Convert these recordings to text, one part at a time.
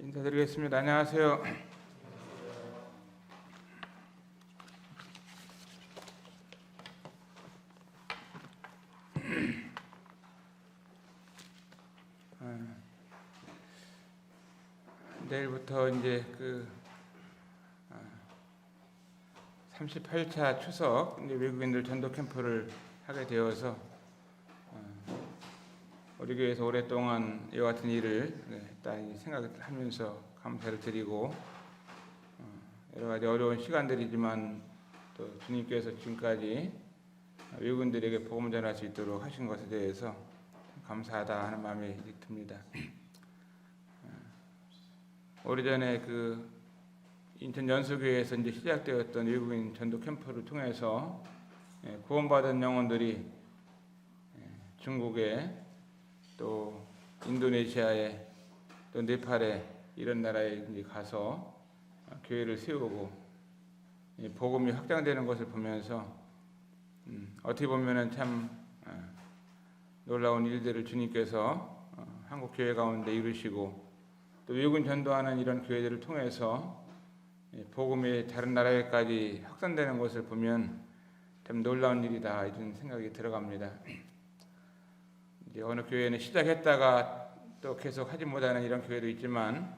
인사드리겠습니다. 안녕하세요. 내일부터 이제 38차 추석 이제 외국인들 전도 캠프를 하게 되어서 우리 교회에서 오랫동안 이와 같은 일을 생각을 하면서 감사를 드리고 여러 가지 어려운 시간들이지만 또 주님께서 지금까지 외국인들에게 복음을 전할 수 있도록 하신 것에 대해서 감사하다 하는 마음이 듭니다. 오래전에 인천 연수교회에서 이제 시작되었던 외국인 전도 캠프를 통해서 구원받은 영혼들이 중국에 또 인도네시아에 또 네팔에 이런 나라에 이제 가서 교회를 세우고 복음이 확장되는 것을 보면서 어떻게 보면은 참 놀라운 일들을 주님께서 한국 교회 가운데 이루시고 또 외국인 전도하는 이런 교회들을 통해서 복음이 다른 나라에까지 확산되는 것을 보면 참 놀라운 일이다 이런 생각이 들어갑니다. 이제 어느 교회는 시작했다가 또 계속 하지 못하는 이런 교회도 있지만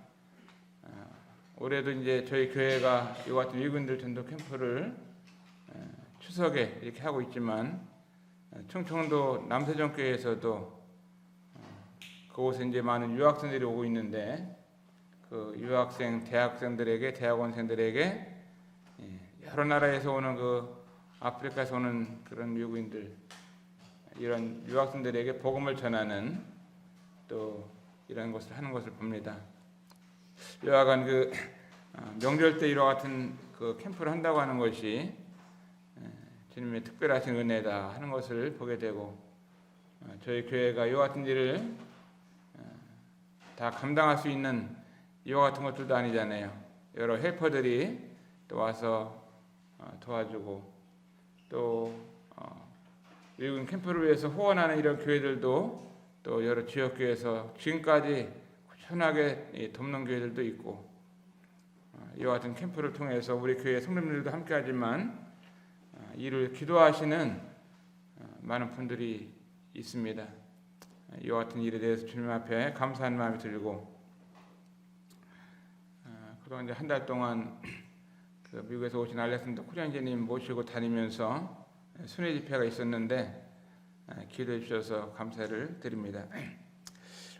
올해도 이제 저희 교회가 이와 같은 외국인들 전도 캠프를 추석에 이렇게 하고 있지만 충청도 남세종 교회에서도 그곳에 이제 많은 유학생들이 오고 있는데 그 유학생 대학생들에게 대학원생들에게 여러 나라에서 오는 아프리카에서 오는 그런 외국인들 이런 유학생들에게 복음을 전하는 또 이런 것을 하는 것을 봅니다. 여하간 명절 때 이와 같은 캠프를 한다고 하는 것이 주님의 특별하신 은혜다 하는 것을 보게 되고 저희 교회가 이와 같은 일을 다 감당할 수 있는 이와 같은 것들도 아니잖아요. 여러 헬퍼들이 또 와서 도와주고 또 외국인 캠프를 위해서 후원하는 이런 교회들도 또 여러 지역교회에서 지금까지 꾸준하게 돕는 교회들도 있고 이와 같은 캠프를 통해서 우리 교회 성도님들도 함께하지만 이를 기도하시는 많은 분들이 있습니다. 이와 같은 일에 대해서 주님 앞에 감사한 마음이 들고 그동안 이제 한 달 동안 미국에서 오신 알렉산더 쿠리안제님 모시고 다니면서 순회 집회가 있었는데 기도해 주셔서 감사를 드립니다.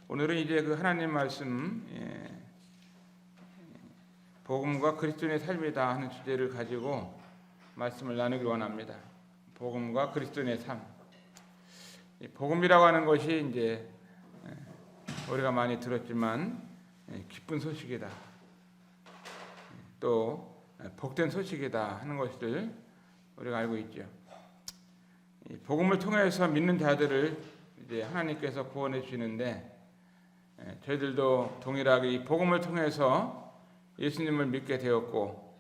오늘은 이제 하나님 말씀 복음과 그리스도인의 삶이다 하는 주제를 가지고 말씀을 나누기 원합니다. 복음과 그리스도인의 삶. 복음이라고 하는 것이 이제 우리가 많이 들었지만 기쁜 소식이다. 또 복된 소식이다 하는 것을 우리가 알고 있죠. 복음을 통해서 믿는 자들을 이제 하나님께서 구원해 주시는데 저희들도 동일하게 이 복음을 통해서 예수님을 믿게 되었고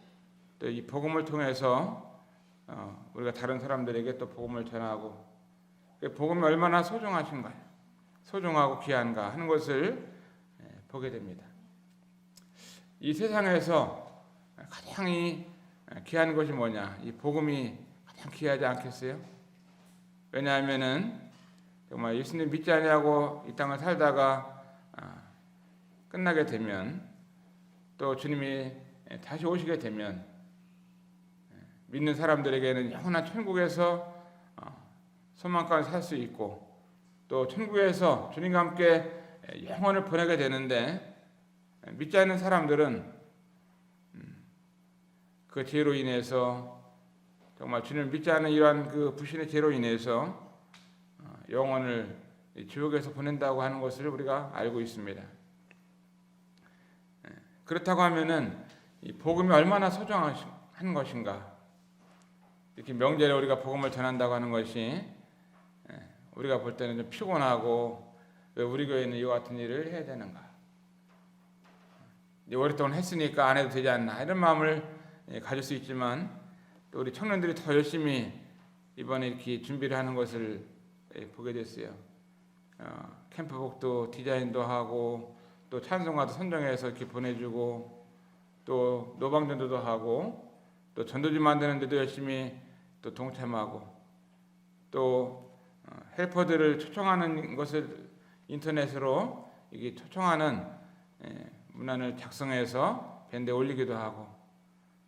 또 이 복음을 통해서 우리가 다른 사람들에게 또 복음을 전하고 복음이 얼마나 소중하신가요? 소중하고 귀한가 하는 것을 보게 됩니다. 이 세상에서 가장 귀한 것이 뭐냐? 이 복음이 가장 귀하지 않겠어요? 왜냐하면은 정말 예수님 믿지 아니하고 이 땅을 살다가 끝나게 되면 또 주님이 다시 오시게 되면 믿는 사람들에게는 영원한 천국에서 소망까지 살 수 있고 또 천국에서 주님과 함께 영원을 보내게 되는데 믿지 않는 사람들은 그 죄로 인해서 정말 주님을 믿지 않는 이러한 불신의 죄로 인해서 영혼을 지옥에서 보낸다고 하는 것을 우리가 알고 있습니다. 그렇다고 하면은 이 복음이 얼마나 소중한 것인가? 이렇게 명절에 우리가 복음을 전한다고 하는 것이 우리가 볼 때는 좀 피곤하고 왜 우리 교회는 이와 같은 일을 해야 되는가? 오랫동안 했으니까 안 해도 되지 않나 이런 마음을 가질 수 있지만 또 우리 청년들이 더 열심히 이번에 이렇게 준비를 하는 것을 보게 됐어요. 캠프복도 디자인도 하고 또 찬송가도 선정해서 이렇게 보내주고 또 노방전도도 하고 또 전도지 만드는 데도 열심히 또 동참하고 또 헬퍼들을 초청하는 것을 인터넷으로 이게 초청하는 문안을 작성해서 밴드에 올리기도 하고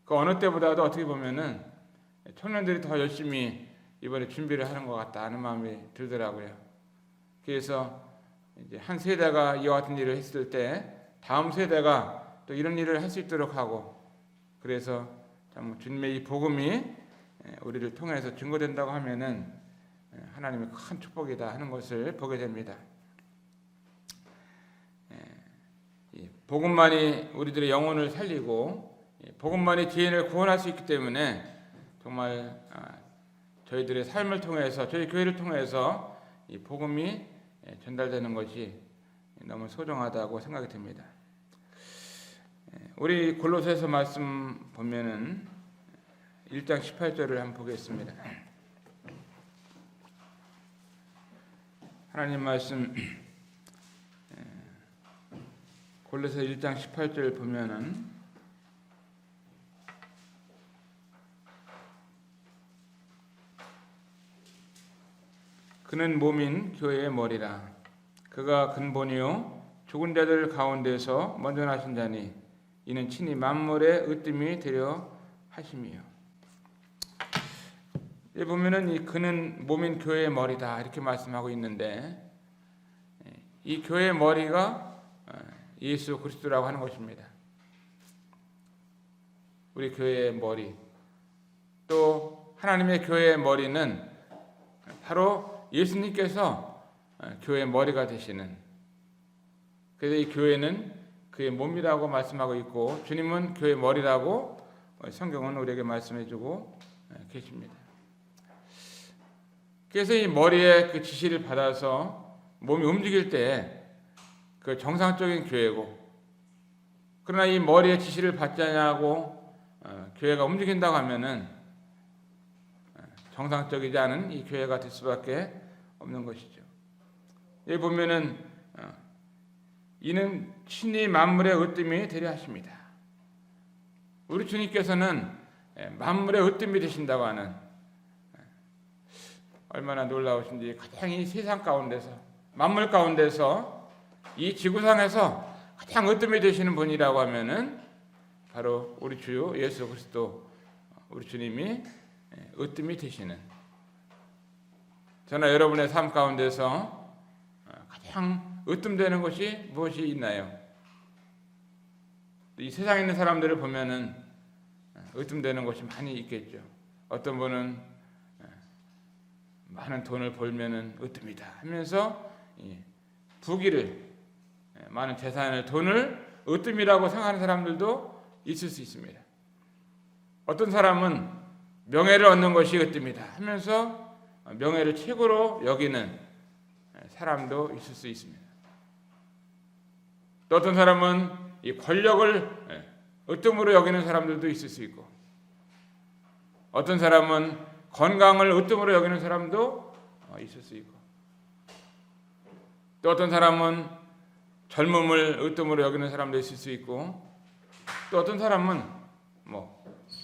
그 어느 때보다도 어떻게 보면은 청년들이 더 열심히 이번에 준비를 하는 것 같다 하는 마음이 들더라고요. 그래서 이제 한 세대가 이와 같은 일을 했을 때 다음 세대가 또 이런 일을 할 수 있도록 하고 그래서 참 주님의 이 복음이 우리를 통해서 증거된다고 하면은 하나님의 큰 축복이다 하는 것을 보게 됩니다. 복음만이 우리들의 영혼을 살리고 복음만이 죄인을 구원할 수 있기 때문에 정말 저희들의 삶을 통해서 저희 교회를 통해서 이 복음이 전달되는 것이 너무 소중하다고 생각이 듭니다. 우리 골로새서 말씀 보면은 1장 18절을 한번 보겠습니다. 하나님 말씀 골로새 1장 18절 보면은 그는 몸인 교회의 머리라. 그가 근본이요 죽은 자들 가운데서 먼저 나신 자니 이는 친히 만물의 으뜸이 되려 하심이요. 여기 보면은 이 그는 몸인 교회의 머리다 이렇게 말씀하고 있는데 이 교회의 머리가 예수 그리스도라고 하는 것입니다. 우리 교회의 머리 또 하나님의 교회의 머리는 바로 예수님께서 교회의 머리가 되시는 그래서 이 교회는 그의 몸이라고 말씀하고 있고 주님은 교회의 머리라고 성경은 우리에게 말씀해주고 계십니다. 그래서 이 머리의 그 지시를 받아서 몸이 움직일 때 그 정상적인 교회고 그러나 이 머리의 지시를 받지 않냐고 교회가 움직인다고 하면은 정상적이지 않은 이 교회가 될 수밖에 없는 것이죠. 여기 보면은 이는 친히 만물의 으뜸이 되려 하십니다. 우리 주님께서는 만물의 으뜸이 되신다고 하는 얼마나 놀라우신지 가장 이 세상 가운데서 만물 가운데서 이 지구상에서 가장 으뜸이 되시는 분이라고 하면은 바로 우리 주 예수 그리스도 우리 주님이 으뜸이 되시는 저나 여러분의 삶 가운데서 가장 으뜸되는 것이 무엇이 있나요? 이 세상에 있는 사람들을 보면은 으뜸되는 것이 많이 있겠죠. 어떤 분은 많은 돈을 벌면은 으뜸이다 하면서 부귀를 많은 재산을 돈을 으뜸이라고 생각하는 사람들도 있을 수 있습니다. 어떤 사람은 명예를 얻는 것이 으뜸이다 하면서 명예를 최고로 여기는 사람도 있을 수 있습니다. 또 어떤 사람은 이 권력을 으뜸으로 여기는 사람들도 있을 수 있고 어떤 사람은 건강을 으뜸으로 여기는 사람도 있을 수 있고 또 어떤 사람은 젊음을 으뜸으로 여기는 사람도 있을 수 있고 또 어떤 사람은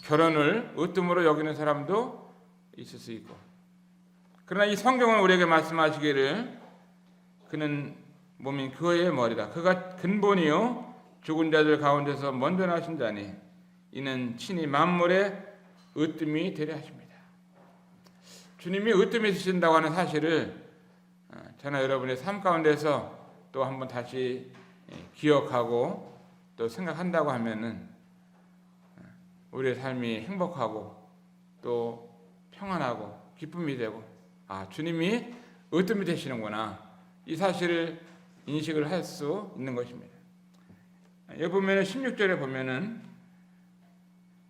결혼을 으뜸으로 여기는 사람도 있을 수 있고 그러나 이 성경은 우리에게 말씀하시기를 그는 몸인 교회의 머리다. 그가 근본이요 죽은 자들 가운데서 먼저 나신 자니 이는 친히 만물의 으뜸이 되려 하십니다. 주님이 으뜸이 되신다고 하는 사실을 저나 여러분의 삶 가운데서 또 한번 다시 기억하고 또 생각한다고 하면은 우리의 삶이 행복하고 또 평안하고 기쁨이 되고 주님이 으뜸이 되시는구나 이 사실을 인식을 할 수 있는 것입니다. 여기 보면은 16절에 보면은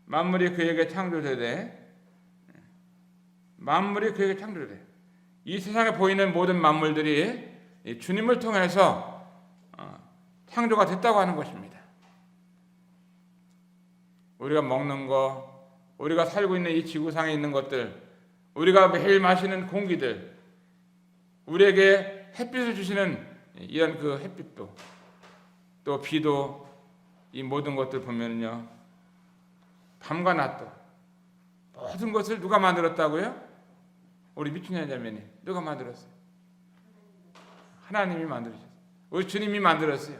만물이 그에게 창조되되 이 세상에 보이는 모든 만물들이 주님을 통해서 창조가 됐다고 하는 것입니다. 우리가 먹는 거, 우리가 살고 있는 이 지구상에 있는 것들, 우리가 매일 마시는 공기들, 우리에게 햇빛을 주시는 이런 그 햇빛도, 또 비도 이 모든 것들 보면요, 밤과 낮도 모든 것을 누가 만들었다고요? 우리 미춘현 자매님, 누가 만들었어요? 하나님이 만들으셨어요. 우리 주님이 만들었어요.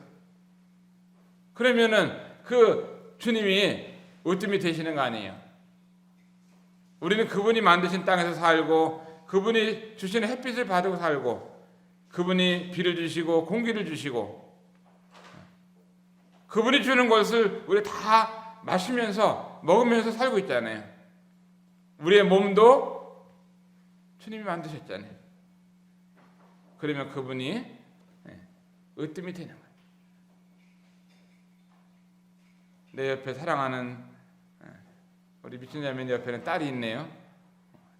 그러면은 그 주님이 으뜸이 되시는 거 아니에요? 우리는 그분이 만드신 땅에서 살고, 그분이 주시는 햇빛을 받고 살고, 그분이 비를 주시고 공기를 주시고, 그분이 주는 것을 우리 다 마시면서 먹으면서 살고 있잖아요. 우리의 몸도 주님이 만드셨잖아요. 그러면 그분이 으뜸이 되는 거예요. 내 옆에 사랑하는 우리 미친자매 옆에는 딸이 있네요.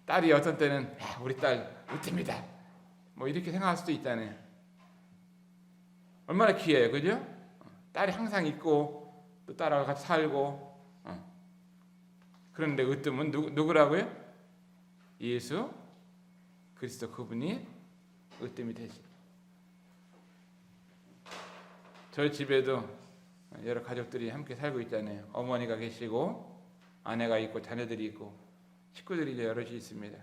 딸이 어떤 때는 우리 딸 으뜸이다 뭐 이렇게 생각할 수도 있잖아요. 얼마나 귀해요, 그죠? 딸이 항상 있고 또 딸하고 같이 살고. 그런데 으뜸은 누구라고요? 예수 그리스도, 그분이 으뜸이 되시. 저희 집에도 여러 가족들이 함께 살고 있잖아요. 어머니가 계시고 아내가 있고 자녀들이 있고 식구들이 이제 여럿이 있습니다.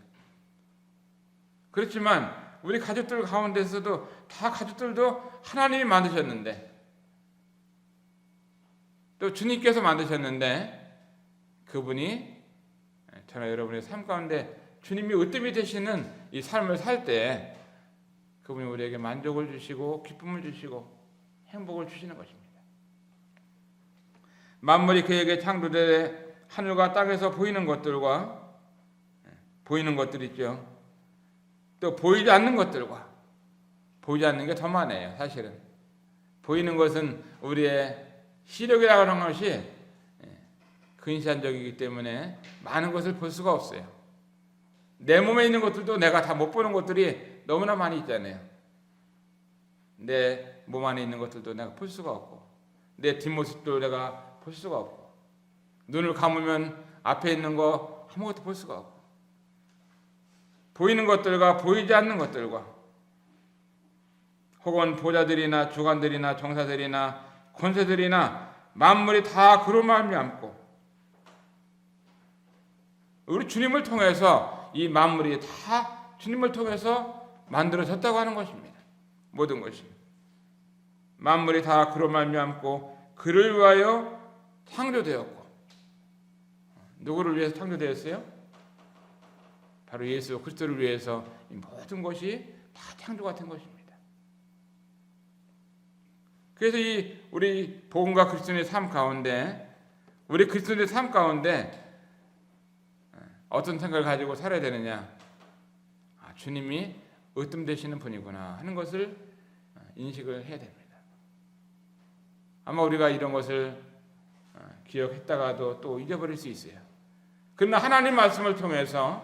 그렇지만 우리 가족들 가운데서도 다 가족들도 하나님이 만드셨는데, 또 주님께서 만드셨는데, 그분이 저나 여러분의 삶 가운데 주님이 으뜸이 되시는 이 삶을 살 때 그분이 우리에게 만족을 주시고 기쁨을 주시고 행복을 주시는 것입니다. 만물이 그에게 창조되되 하늘과 땅에서 보이는 것들과, 보이는 것들 있죠, 또 보이지 않는 것들과, 보이지 않는 게 더 많아요. 사실은 보이는 것은 우리의 시력이라고 하는 것이 근시안적이기 때문에 많은 것을 볼 수가 없어요. 내 몸에 있는 것들도 내가 다 못 보는 것들이 너무나 많이 있잖아요. 내 몸 안에 있는 것들도 내가 볼 수가 없고, 내 뒷모습도 내가 볼 수가 없고, 눈을 감으면 앞에 있는 거 아무것도 볼 수가 없고, 보이는 것들과 보이지 않는 것들과, 혹은 보좌들이나 주관들이나 정사들이나 권세들이나 만물이 다 그로 말미암고, 우리 주님을 통해서 이 만물이 다 주님을 통해서 만들어졌다고 하는 것입니다. 모든 것이 만물이 다 그로 말미암고 그를 위하여 창조되었고. 누구를 위해서 창조되었어요? 바로 예수 그리스도를 위해서 이 모든 것이 다 창조가 된 것입니다. 그래서 이 우리 복음과 그리스도의 삶 가운데, 우리 그리스도의 삶 가운데 어떤 생각을 가지고 살아야 되느냐? 주님이 으뜸 되시는 분이구나 하는 것을 인식을 해야 됩니다. 아마 우리가 이런 것을 기억했다가도 또 잊어버릴 수 있어요. 그러나 하나님 말씀을 통해서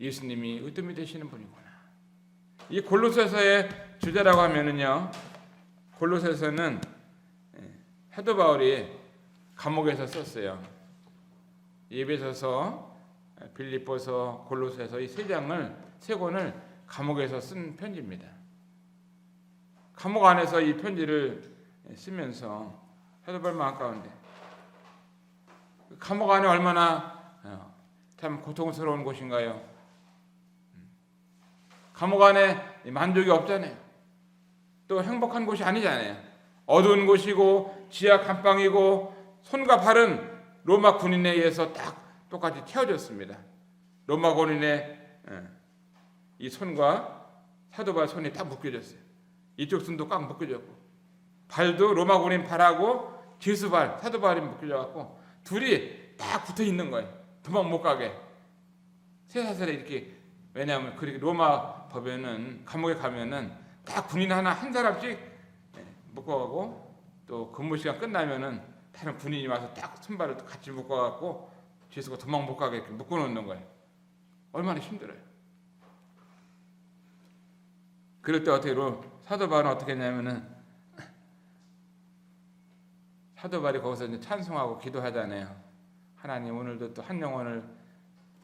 예수님이 으뜸이 되시는 분이구나. 이 골로새서의 주제라고 하면은요, 골로새서는 사도 바울이 감옥에서 썼어요. 에베소서, 빌립보서, 골로새서 이 세 권을 감옥에서 쓴 편지입니다. 감옥 안에서 이 편지를 쓰면서 사도 바울 마음 가운데 감옥 안에 얼마나 참 고통스러운 곳인가요? 감옥 안에 만족이 없잖아요. 또 행복한 곳이 아니잖아요. 어두운 곳이고 지하 감방이고 손과 발은 로마 군인에 의해서 딱 똑같이 채워졌습니다. 로마 군인의 이 손과 사도 바울 손이 딱 묶여졌어요. 이쪽 손도 꽉 묶여졌고, 발도 로마 군인 발하고 제수발 사도 바울이 묶여져갖고 둘이 딱 붙어 있는 거예요. 도망 못 가게. 쇠사슬에 이렇게. 왜냐하면 그렇게 로마 법에는 감옥에 가면은 딱 군인 한 사람씩 묶어가고, 또 근무 시간 끝나면은 다른 군인이 와서 딱 손발을 같이 묶어갖고 죄수가 도망 못 가게 이렇게 묶어놓는 거예요. 얼마나 힘들어요. 그럴 때 어떻게 사도 바울은 어떻게 했냐면은, 사도 바울이 거기서 이제 찬송하고 기도하잖아요. 하나님, 오늘도 또 한 영혼을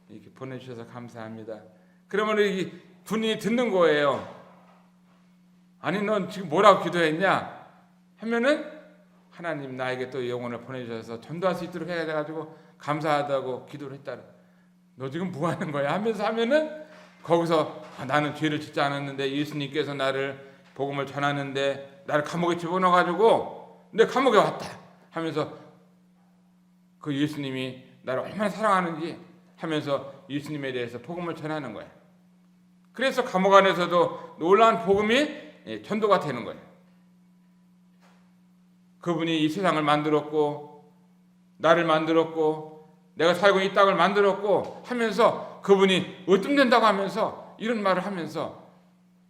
이렇게 보내주셔서 감사합니다. 그러면 이 군인이 듣는 거예요. 아니 넌 지금 뭐라고 기도했냐 하면은 하나님 나에게 또 영혼을 보내주셔서 전도할 수 있도록 해가지고 감사하다고 기도를 했다. 너 지금 뭐 하는 거야 하면서 하면은 거기서 나는 죄를 짓지 않았는데 예수님께서 나를 복음을 전하는데 나를 감옥에 집어넣어가지고 내 감옥에 왔다 하면서 그 예수님이 나를 얼마나 사랑하는지 하면서 예수님에 대해서 복음을 전하는 거예요. 그래서 감옥 안에서도 놀라운 복음이 전도가 되는 거예요. 그분이 이 세상을 만들었고 나를 만들었고 내가 살고 있는 이 땅을 만들었고 하면서 그분이 으뜸된다고 하면서 이런 말을 하면서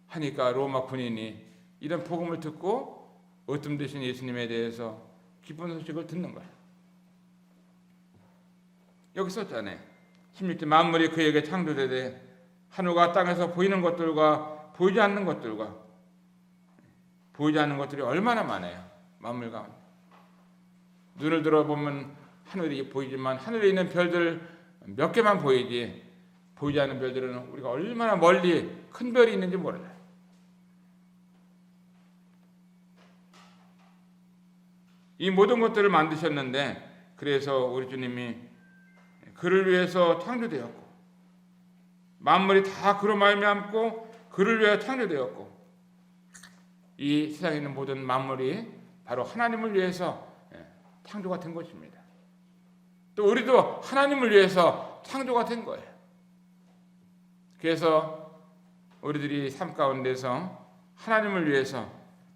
하니까 로마 군인이 이런 복음을 듣고 으뜸되신 예수님에 대해서 기쁜 소식을 듣는 거예요. 여기 썼잖아요. 16절 만물이 그에게 창조되되 하늘과 땅에서 보이는 것들과 보이지 않는 것들과 보이지 않는 것들이 얼마나 많아요. 만물 가운데 눈을 들어보면 하늘이 보이지만 하늘에 있는 별들 몇 개만 보이지 보이지 않는 별들은 우리가 얼마나 멀리 큰 별이 있는지 몰라요. 이 모든 것들을 만드셨는데 그래서 우리 주님이 그를 위해서 창조되었고 만물이 다 그로 말미암고 그를 위해 창조되었고 이 세상에 있는 모든 만물이 바로 하나님을 위해서 창조가 된 것입니다. 또 우리도 하나님을 위해서 창조가 된 거예요. 그래서 우리들이 삶 가운데서 하나님을 위해서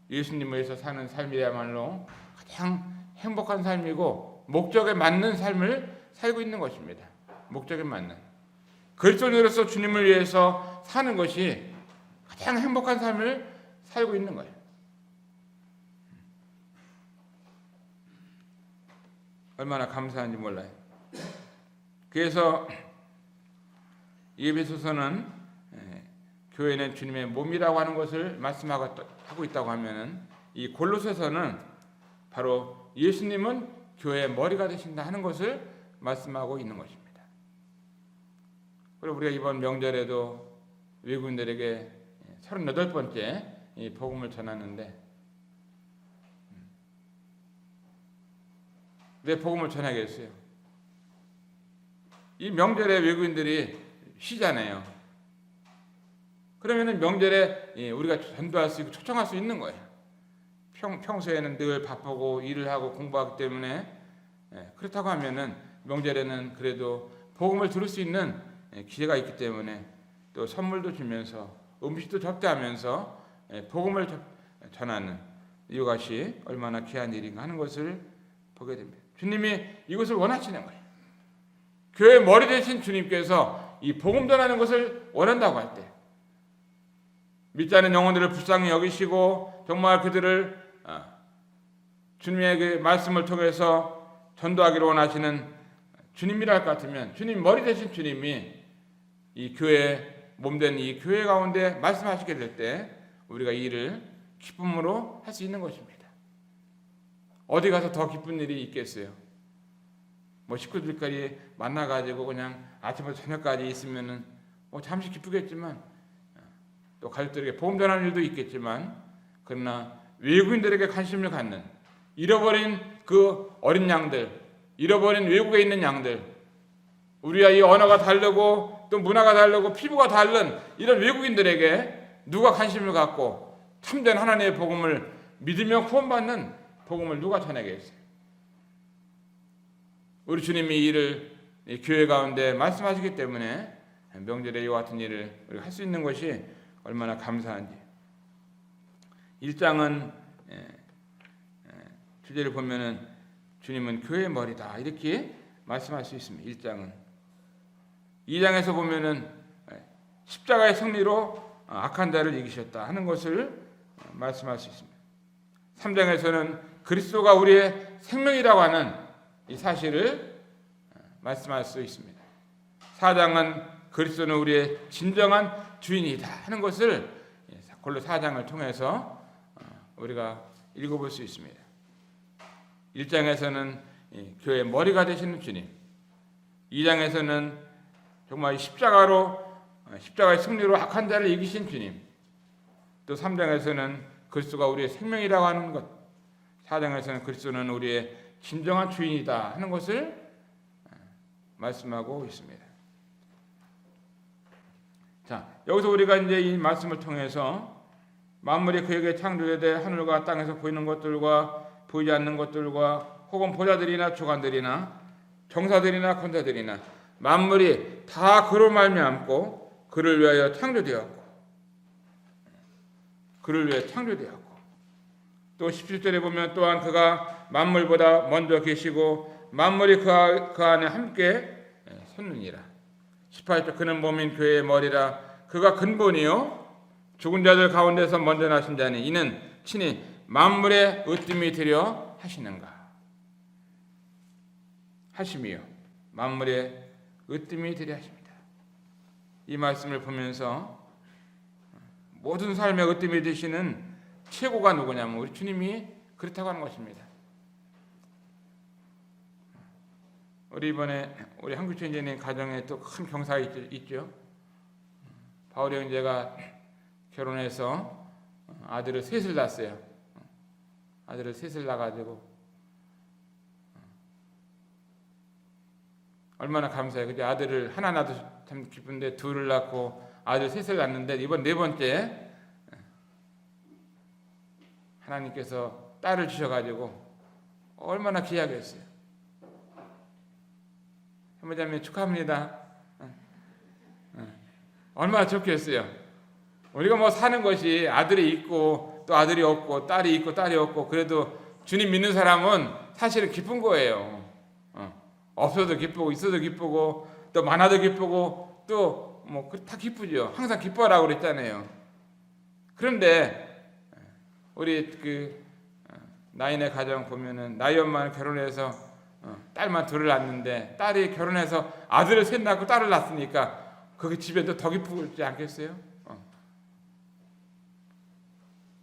예수님을 위해서 사는 삶이야말로 가장 행복한 삶이고 목적에 맞는 삶을 살고 있는 것입니다. 목적에 맞는 그리스도인으로서 주님을 위해서 사는 것이 가장 행복한 삶을 살고 있는 거예요. 얼마나 감사한지 몰라요. 그래서 에베소서는 교회는 주님의 몸이라고 하는 것을 말씀하고 있다고 하면은 이 골로새서는 바로 예수님은 교회의 머리가 되신다 하는 것을 말씀하고 있는 것입니다. 그리고 우리가 이번 명절에도 외국인들에게 38번째 이 복음을 전하는데 왜 복음을 전하겠어요? 이 명절에 외국인들이 쉬잖아요. 그러면은 명절에 우리가 전도할 수 있고 초청할 수 있는 거예요. 평소에는 늘 바쁘고 일을 하고 공부하기 때문에 그렇다고 하면은 명절에는 그래도 복음을 들을 수 있는 기회가 있기 때문에 또 선물도 주면서 음식도 접대하면서 복음을 전하는 이것이 얼마나 귀한 일인가 하는 것을 보게 됩니다. 주님이 이것을 원하시는 거예요. 교회 머리 되신 주님께서 이 복음 전하는 것을 원한다고 할 때 믿지 않는 영혼들을 불쌍히 여기시고 정말 그들을 주님의 그 말씀을 통해서 전도하기를 원하시는 주님이라 할 것 같으면 주님 머리 되신 주님이 이 교회 몸된 이 교회 가운데 말씀하시게 될 때 우리가 이 일을 기쁨으로 할 수 있는 것입니다. 어디 가서 더 기쁜 일이 있겠어요? 뭐 식구들끼리 만나가지고 그냥 아침부터 저녁까지 있으면은 뭐 잠시 기쁘겠지만 또 가족들에게 복음 전하는 일도 있겠지만 그러나 외국인들에게 관심을 갖는 잃어버린 그 어린 양들, 잃어버린 외국에 있는 양들, 우리와 이 언어가 다르고 또 문화가 다르고 피부가 다른 이런 외국인들에게 누가 관심을 갖고 참된 하나님의 복음을 믿으며 구원받는 복음을 누가 전하겠어요? 우리 주님이 이 일을 이 교회 가운데 말씀하시기 때문에 명절에 이와 같은 일을 우리가 할 수 있는 것이 얼마나 감사한지. 1장은 주제를 보면은 주님은 교회의 머리다 이렇게 말씀할 수 있습니다. 1장은 2장에서 보면은 십자가의 승리로 악한 자를 이기셨다 하는 것을 말씀할 수 있습니다. 3장에서는 그리스도가 우리의 생명이라고 하는 이 사실을 말씀할 수 있습니다. 4장은 그리스도는 우리의 진정한 주인이다 하는 것을 골로 4장을 통해서 우리가 읽어볼 수 있습니다. 1장에서는 교회의 머리가 되시는 주님, 2장에서는 정말 십자가의 승리로 악한 자를 이기신 주님, 또 3장에서는 그리스도가 우리의 생명이라고 하는 것, 4장에서는 그리스도는 우리의 진정한 주인이다 하는 것을 말씀하고 있습니다. 자, 여기서 우리가 이제 이 말씀을 통해서 만물이 그에게 창조되되 하늘과 땅에서 보이는 것들과 보이지 않는 것들과 혹은 보좌들이나 주관들이나 정사들이나 권세들이나 만물이 다 그로 말미암고 그를 위하여 창조되었고 그를 위해 창조되었고 또 17절에 보면 또한 그가 만물보다 먼저 계시고 만물이 그 안에 함께 섰느니라. 18절 그는 몸인 교회의 머리라. 그가 근본이요 죽은 자들 가운데서 먼저 나신 자니 이는 친히 만물의 으뜸이 되려 하시는가 하심이요 만물의 으뜸이 되려 하십니다. 이 말씀을 보면서 모든 삶의 으뜸이 되시는 최고가 누구냐면 우리 주님이 그렇다고 하는 것입니다. 우리 이번에 우리 한국천재님 가정에 또 큰 경사가 있죠. 바울이 형제가 결혼해서 아들을 셋을 낳았어요. 아들을 셋을 낳아가지고 얼마나 감사해요. 그죠? 아들을 하나 낳아도 참 기쁜데 둘을 낳고 아들 셋을 낳았는데 이번 네 번째 하나님께서 딸을 주셔가지고 얼마나 귀하겠어요. 현모자매 축하합니다. 얼마나 좋겠어요. 우리가 뭐 사는 것이 아들이 있고 또 아들이 없고 딸이 있고 딸이 없고 그래도 주님 믿는 사람은 사실은 기쁜 거예요. 없어도 기쁘고 있어도 기쁘고 또 많아도 기쁘고 또 뭐 다 기쁘죠. 항상 기뻐하라고 그랬잖아요. 그런데 우리 그 나인의 가정 보면은 나이 엄마는 결혼해서 딸만 둘을 낳았는데 딸이 결혼해서 아들을 셋 낳고 딸을 낳았으니까 거기 집에도 더 기쁘지 않겠어요?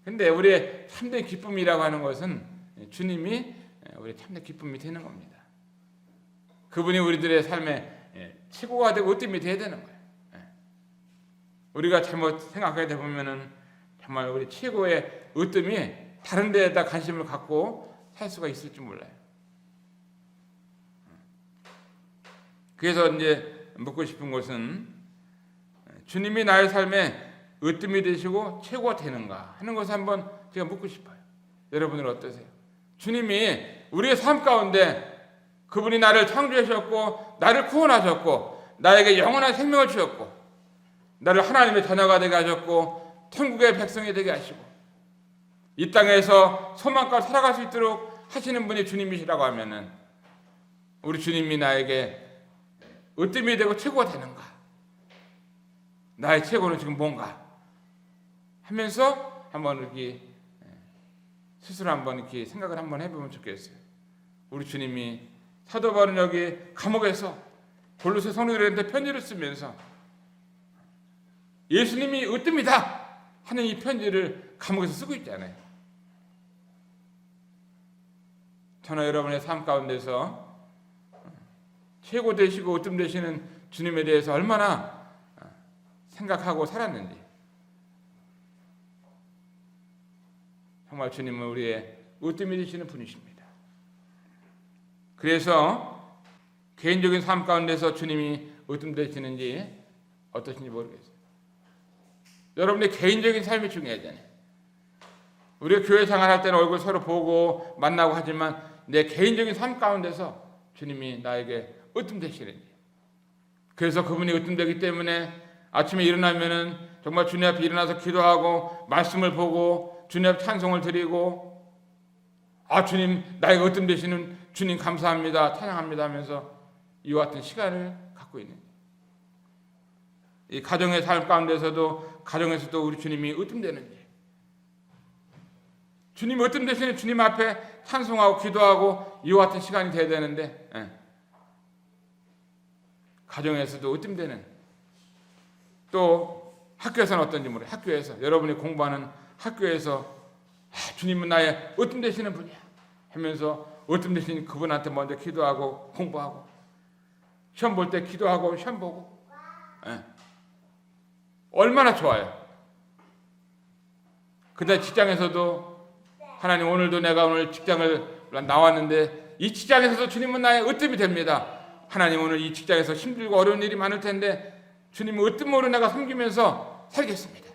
근데 우리의 참된 기쁨이라고 하는 것은 주님이 우리의 참된 기쁨이 되는 겁니다. 그분이 우리들의 삶의 최고가 되고 으뜸이 되어야 되는 거예요. 우리가 잘못 생각하게 보면은 정말 우리 최고의 으뜸이 다른 데에다 관심을 갖고 살 수가 있을지 몰라요. 그래서 이제 묻고 싶은 것은 주님이 나의 삶에 으뜸이 되시고 최고가 되는가 하는 것을 한번 제가 묻고 싶어요. 여러분은 어떠세요? 주님이 우리의 삶 가운데 그분이 나를 창조하셨고 나를 구원하셨고 나에게 영원한 생명을 주셨고 나를 하나님의 자녀가 되게 하셨고 천국의 백성이 되게 하시고 이 땅에서 소망과 살아갈 수 있도록 하시는 분이 주님이시라고 하면은 우리 주님이 나에게 으뜸이 되고 최고가 되는가? 나의 최고는 지금 뭔가? 하면서 한번 이렇게 스스로 한번 이렇게 생각을 한번 해보면 좋겠어요. 우리 주님이 사도 바울은 여기 감옥에서 골로새 성도들한테 편지를 쓰면서 예수님이 으뜸이다 하는 이 편지를 감옥에서 쓰고 있잖아요. 저는 여러분의 삶 가운데서 최고 되시고 으뜸 되시는 주님에 대해서 얼마나 생각하고 살았는지 정말 주님은 우리의 으뜸이 되시는 분이십니다. 그래서 개인적인 삶 가운데서 주님이 으뜸 되시는지 어떠신지 모르겠어요. 여러분의 개인적인 삶이 중요하잖아요. 우리가 교회 생활할 때는 얼굴 서로 보고 만나고 하지만 내 개인적인 삶 가운데서 주님이 나에게 으뜸 되시는지. 그래서 그분이 으뜸 되기 때문에 아침에 일어나면은 정말 주님 앞에 일어나서 기도하고 말씀을 보고 주님 앞에 찬송을 드리고 주님 나에게 으뜸 되시는 주님 감사합니다 찬양합니다 하면서 이와 같은 시간을 갖고 있는 이 가정의 삶 가운데서도 가정에서도 우리 주님이 으뜸되는지 주님이 으뜸되시는 주님 앞에 찬송하고 기도하고 이와 같은 시간이 돼야 되는데 가정에서도 으뜸되는 또 학교에서는 어떤지 모르겠어요. 학교에서 여러분이 공부하는 학교에서 주님은 나의 으뜸되시는 분이야 하면서 으뜸되신 그분한테 먼저 기도하고 공부하고 시험 볼 때 기도하고 시험 보고 얼마나 좋아요. 근데 직장에서도 하나님, 오늘도 내가 오늘 직장을 나왔는데 이 직장에서도 주님은 나의 으뜸이 됩니다. 하나님, 오늘 이 직장에서 힘들고 어려운 일이 많을 텐데 주님은 으뜸으로 내가 섬기면서 살겠습니다.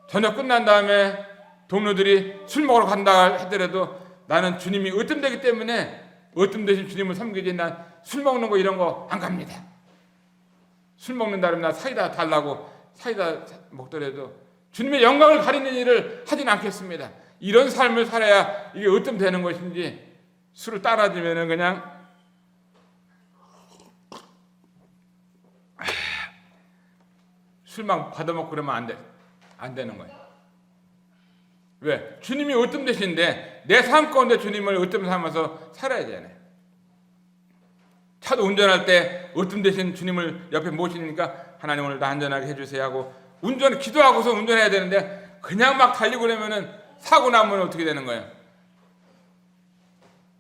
저녁 끝난 다음에 동료들이 술 먹으러 간다 하더라도 나는 주님이 으뜸되기 때문에 으뜸 대신 주님을 섬기지, 난 술 먹는 거 이런 거 안 갑니다. 술 먹는다 그러면 나 사이다 달라고 사이다 먹더라도 주님의 영광을 가리는 일을 하진 않겠습니다. 이런 삶을 살아야 이게 으뜸되는 것인지, 술을 따라주면 그냥 술만 받아먹고 그러면 안 되는 거예요. 왜? 주님이 으뜸 되신데 내 삶 가운데 주님을 으뜸 삼아서 살아야 되잖아요. 차도 운전할 때 으뜸 되신 주님을 옆에 모시니까 하나님 오늘도 안전하게 해주세요 하고 운전 기도하고서 운전해야 되는데 그냥 막 달리고 그러면은 사고 나면 어떻게 되는 거예요?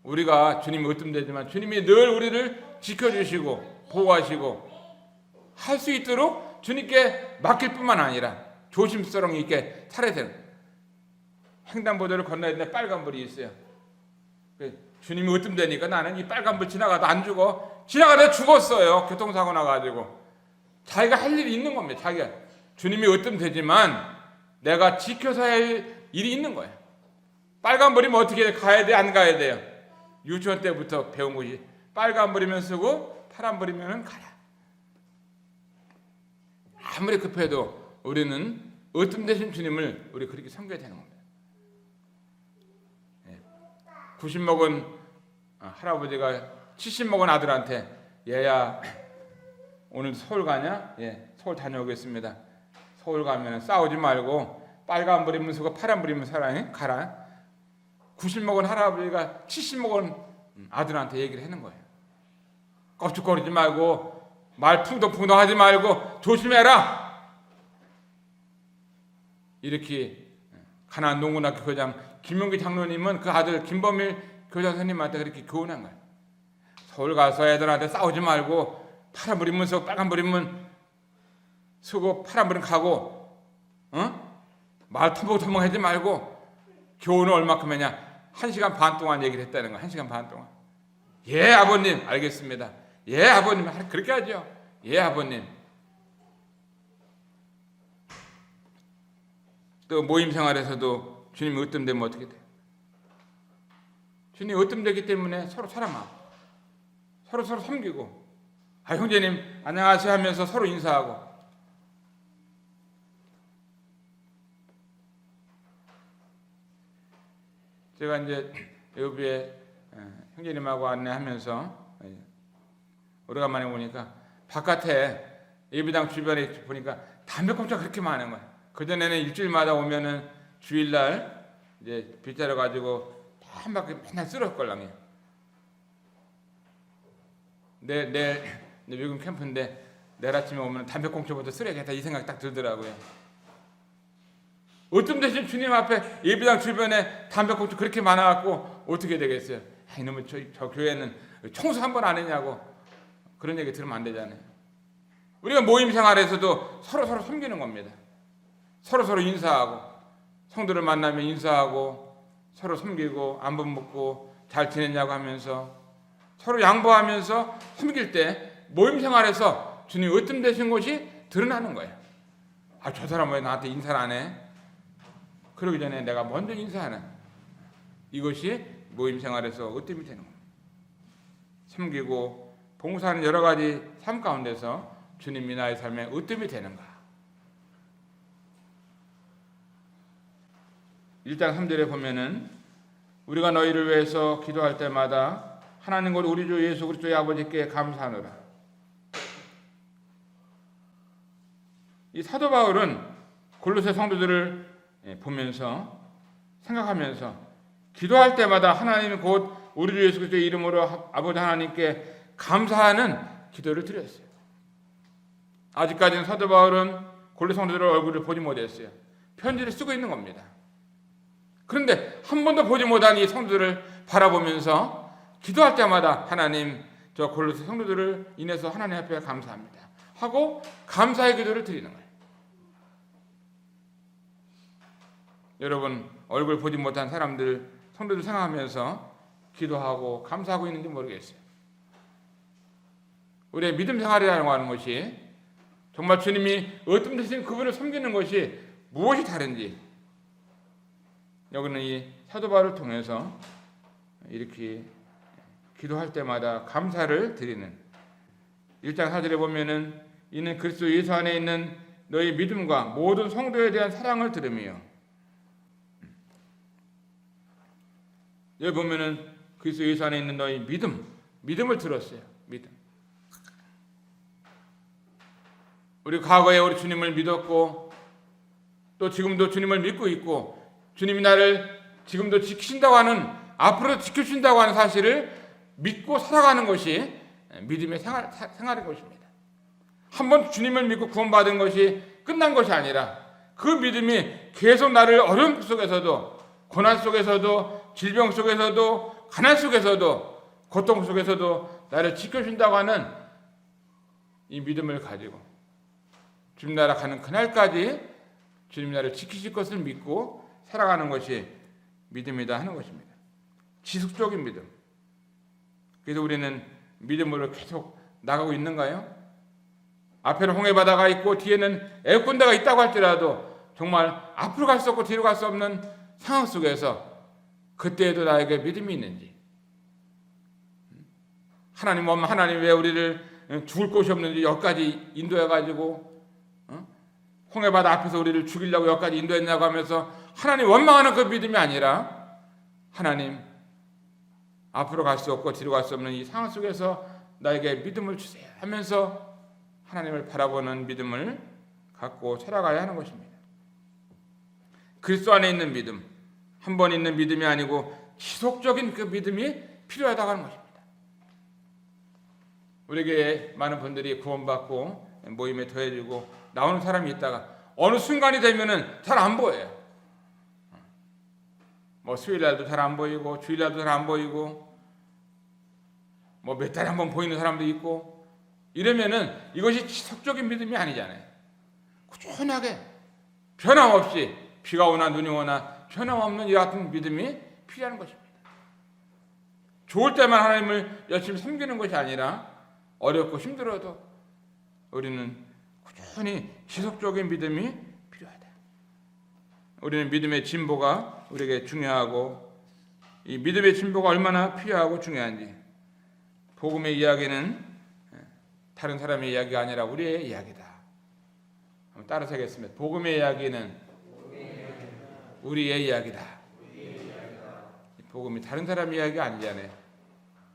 우리가 주님이 으뜸 되지만 주님이 늘 우리를 지켜주시고 보호하시고 할 수 있도록 주님께 맡길 뿐만 아니라 조심스러움 있게 살아야 되는 거예요. 횡단보도를 건너야 되는데 빨간불이 있어요. 주님이 으뜸되니까 나는 이 빨간불 지나가도 안 죽어. 지나가다 죽었어요. 교통사고 나가지고. 자기가 할 일이 있는 겁니다. 자기가. 주님이 으뜸되지만 내가 지켜서 할 일이 있는 거예요. 빨간불이면 어떻게 가야 돼? 안 가야 돼요? 유치원 때부터 배운 것이 빨간불이면 쓰고 파란불이면 가라. 아무리 급해도 우리는 으뜸되신 주님을 우리 그렇게 섬겨야 되는 겁니다. 90 먹은 할아버지가 70 먹은 아들한테, 얘야 오늘 서울 가냐? 예, 서울 다녀오겠습니다. 서울 가면 싸우지 말고 빨간불이면 쓰고 파란불이면 가라. 90 먹은 할아버지가 70 먹은 아들한테 얘기를 하는 거예요. 껍죽거리지 말고 말 풍덩풍덩 하지 말고 조심해라. 이렇게 가나안 농구학교 교장 김용기 장로님은 그 아들 김범일 교장 선생님한테 그렇게 교훈한 거예요. 서울 가서 애들한테 싸우지 말고 파란불이면 쓰고 빨간불이면 쓰고 파란불은 가고, 말 터벅터벅 하지 말고. 교훈을 얼마큼 했냐? 1시간 반 동안 얘기를 했다는 거예요. 1시간 반 동안. 예 아버님 알겠습니다. 예 아버님 그렇게 하죠. 예 아버님. 또 모임 생활에서도 주님이 으뜸되면 어떻게 돼요? 주님이 으뜸되기 때문에 서로 사랑하고 서로 섬기고, 형제님 안녕하세요 하면서 서로 인사하고. 제가 이제 여기에 형제님하고 안내하면서 오래간만에 오니까 바깥에 예배당 주변에 보니까 담배꽁초가 그렇게 많은 거예요. 그전에는 일주일마다 오면은 주일날 이제 빗자루 가지고 한 바퀴 맨날 쓸었걸랑요. 내일 미국 캠프인데 내일 아침에 오면 담배꽁초부터 쓸어야겠다 이 생각이 딱 들더라고요. 어떤 대신 주님 앞에 예배당 주변에 담배꽁초 그렇게 많아갖고 어떻게 되겠어요? 이놈의 저 교회는 청소 한 번 안 했냐고 그런 얘기 들으면 안 되잖아요. 우리가 모임 생활에서도 서로 섬기는 겁니다. 서로 인사하고, 성도를 만나면 인사하고, 서로 섬기고 안부 묻고 잘 지냈냐고 하면서 서로 양보하면서 섬길 때 모임 생활에서 주님 으뜸 되신 것이 드러나는 거예요. 저 사람 왜 나한테 인사를 안 해? 그러기 전에 내가 먼저 인사하는, 이것이 모임 생활에서 으뜸이 되는 거예요. 섬기고 봉사하는 여러 가지 삶 가운데서 주님이 나의 삶에 으뜸이 되는가. 1장 3절에 보면은 우리가 너희를 위해서 기도할 때마다 하나님과 우리 주 예수 그리스도의 아버지께 감사하노라. 이 사도 바울은 골로새 성도들을 보면서 생각하면서 기도할 때마다 하나님 곧 우리 주 예수 그리스도의 이름으로 아버지 하나님께 감사하는 기도를 드렸어요. 아직까지는 사도 바울은 골로새 성도들의 얼굴을 보지 못했어요. 편지를 쓰고 있는 겁니다. 그런데 한 번도 보지 못한 이 성도들을 바라보면서 기도할 때마다 하나님, 저 골로새 성도들을 인해서 하나님 앞에 감사합니다 하고 감사의 기도를 드리는 거예요. 여러분 얼굴 보지 못한 사람들, 성도들 생각하면서 기도하고 감사하고 있는지 모르겠어요. 우리의 믿음 생활이라고 하는 것이 정말 주님이 어떤 대신 그분을 섬기는 것이 무엇이 다른지, 여기는 이 사도 바울을 통해서 이렇게 기도할 때마다 감사를 드리는 1장 4절에 보면은 이는 그리스도 예수 안에 있는 너희 믿음과 모든 성도에 대한 사랑을 들으며, 여기 보면은 그리스도 예수 안에 있는 너희 믿음을 들었어요. 믿음. 우리 과거에 우리 주님을 믿었고 또 지금도 주님을 믿고 있고 주님이 나를 지금도 지키신다고 하는, 앞으로도 지켜주신다고 하는 사실을 믿고 살아가는 것이 믿음의 생활인 것입니다. 한번 주님을 믿고 구원받은 것이 끝난 것이 아니라 그 믿음이 계속 나를 어려움 속에서도, 고난 속에서도, 질병 속에서도, 가난 속에서도, 고통 속에서도 나를 지켜준다고 하는 이 믿음을 가지고 주님 나라 가는 그날까지 주님 나를 지키실 것을 믿고 살아가는 것이 믿음이다 하는 것입니다. 지속적인 믿음. 그래서 우리는 믿음으로 계속 나가고 있는가요? 앞에는 홍해바다가 있고 뒤에는 애국군대가 있다고 할지라도 정말 앞으로 갈 수 없고 뒤로 갈 수 없는 상황 속에서 그때에도 나에게 믿음이 있는지, 하나님 왜 우리를 죽을 곳이 없는지 여기까지 인도해가지고 홍해바다 앞에서 우리를 죽이려고 여기까지 인도했냐고 하면서 하나님 원망하는 그 믿음이 아니라, 하나님 앞으로 갈 수 없고 뒤로 갈 수 없는 이 상황 속에서 나에게 믿음을 주세요 하면서 하나님을 바라보는 믿음을 갖고 살아가야 하는 것입니다. 그리스도 안에 있는 믿음, 한 번 있는 믿음이 아니고 지속적인 그 믿음이 필요하다고 하는 것입니다. 우리에게 많은 분들이 구원받고 모임에 더해지고 나오는 사람이 있다가 어느 순간이 되면은 잘 안 보여요. 뭐 수요일날도 잘 안 보이고 주일날도 잘 안 보이고 뭐 몇 달에 한 번 보이는 사람도 있고, 이러면은 이것이 지속적인 믿음이 아니잖아요. 꾸준하게 변함없이 비가 오나 눈이 오나 변함없는 이 같은 믿음이 필요한 것입니다. 좋을 때만 하나님을 열심히 섬기는 것이 아니라 어렵고 힘들어도 우리는 꾸준히 지속적인 믿음이 필요하다. 우리는 믿음의 진보가 우리에게 중요하고, 이 믿음의 진보가 얼마나 필요하고 중요한지, 복음의 이야기는 다른 사람의 이야기가 아니라 우리의 이야기다. 한번 따라서 하겠습니다. 복음의 이야기는 우리의 이야기다. 복음이 다른 사람의 이야기가 아니잖아요.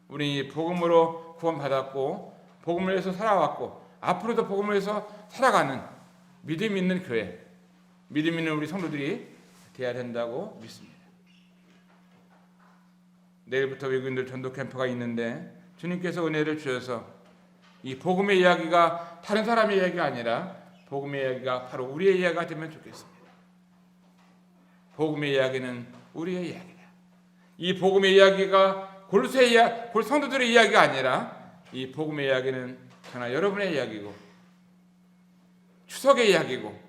우리 복음으로 구원받았고 복음을 위해서 살아왔고 앞으로도 복음을 위해서 살아가는 믿음 있는 교회, 믿음 있는 우리 성도들이 되어야 된다고 믿습니다. 내일부터 외국인들 전도 캠프가 있는데 주님께서 은혜를 주셔서 이 복음의 이야기가 다른 사람의 이야기가 아니라 복음의 이야기가 바로 우리의 이야기가 되면 좋겠습니다. 복음의 이야기는 우리의 이야기다. 이 복음의 이야기가 골로새 성도들의 이야기가 아니라 이 복음의 이야기는 저나 여러분의 이야기고 추석의 이야기고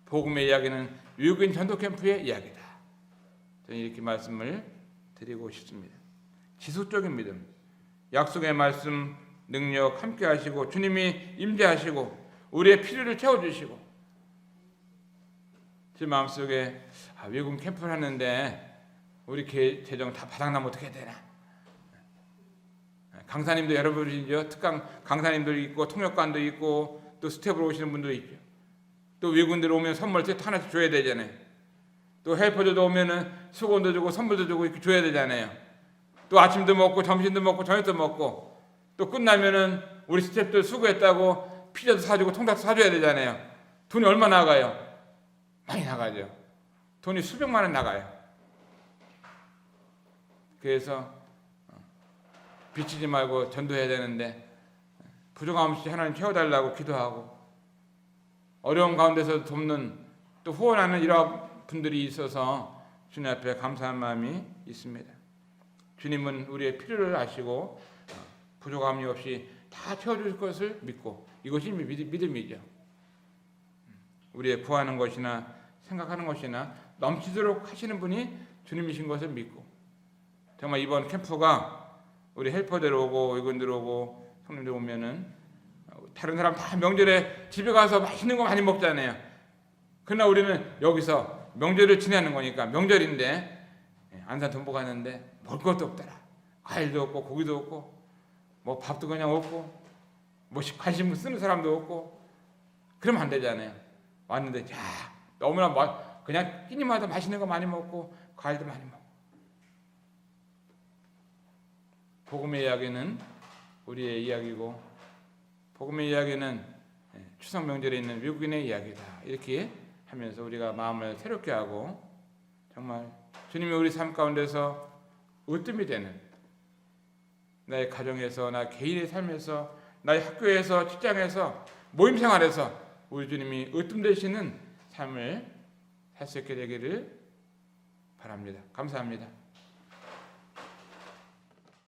복음의 이야기는 외국인 전도 캠프의 이야기다. 저는 이렇게 말씀을 드리고 싶습니다. 지속적인 믿음, 약속의 말씀, 능력 함께 하시고 주님이 임재하시고 우리의 필요를 채워주시고, 제 마음속에 외국 캠프를 하는데 우리 재정 다 바닥나면 어떻게 해야 되나, 강사님도 여러분이죠. 특강 강사님도 있고 통역관도 있고 또 스텝으로 오시는 분도 있죠. 또 외국인들 오면 선물 세트 하나씩 줘야 되잖아요. 또 헬퍼들도 오면은 수건도 주고 선물도 주고 이렇게 줘야 되잖아요. 또 아침도 먹고 점심도 먹고 저녁도 먹고 또 끝나면은 우리 스텝들 수고했다고 피자도 사주고 통닭도 사줘야 되잖아요. 돈이 얼마 나가요? 많이 나가죠. 돈이 수백만 원 나가요. 그래서 비치지 말고 전도해야 되는데 부족함 없이 하나님 채워달라고 기도하고 어려운 가운데서 돕는 또 후원하는 이런 분들이 있어서 주님 앞에 감사한 마음이 있습니다. 주님은 우리의 필요를 아시고 부족함이 없이 다 채워줄 것을 믿고, 이것이 믿음이죠. 우리의 구하는 것이나 생각하는 것이나 넘치도록 하시는 분이 주님이신 것을 믿고, 정말 이번 캠프가 우리 헬퍼들 오고 의군들 오고 성님들 오면은 다른 사람 다 명절에 집에 가서 맛있는 거 많이 먹잖아요. 그러나 우리는 여기서 명절을 지내는 거니까, 명절인데 안산 돈보 갔는데 먹을 것도 없더라. 과일도 없고 고기도 없고 뭐 밥도 그냥 없고 뭐 관심 쓰는 사람도 없고 그러면 안 되잖아요. 왔는데 야 너무나 그냥 끼니마다 맛있는 거 많이 먹고 과일도 많이 먹고. 복음의 이야기는 우리의 이야기고, 복음의 이야기는 추석 명절에 있는 외국인의 이야기다. 이렇게 하면서 우리가 마음을 새롭게 하고, 정말 주님이 우리 삶 가운데서 으뜸이 되는, 나의 가정에서, 나 개인의 삶에서, 나의 학교에서, 직장에서, 모임 생활에서 우리 주님이 으뜸 되시는 삶을 살 수 있게 되기를 바랍니다. 감사합니다.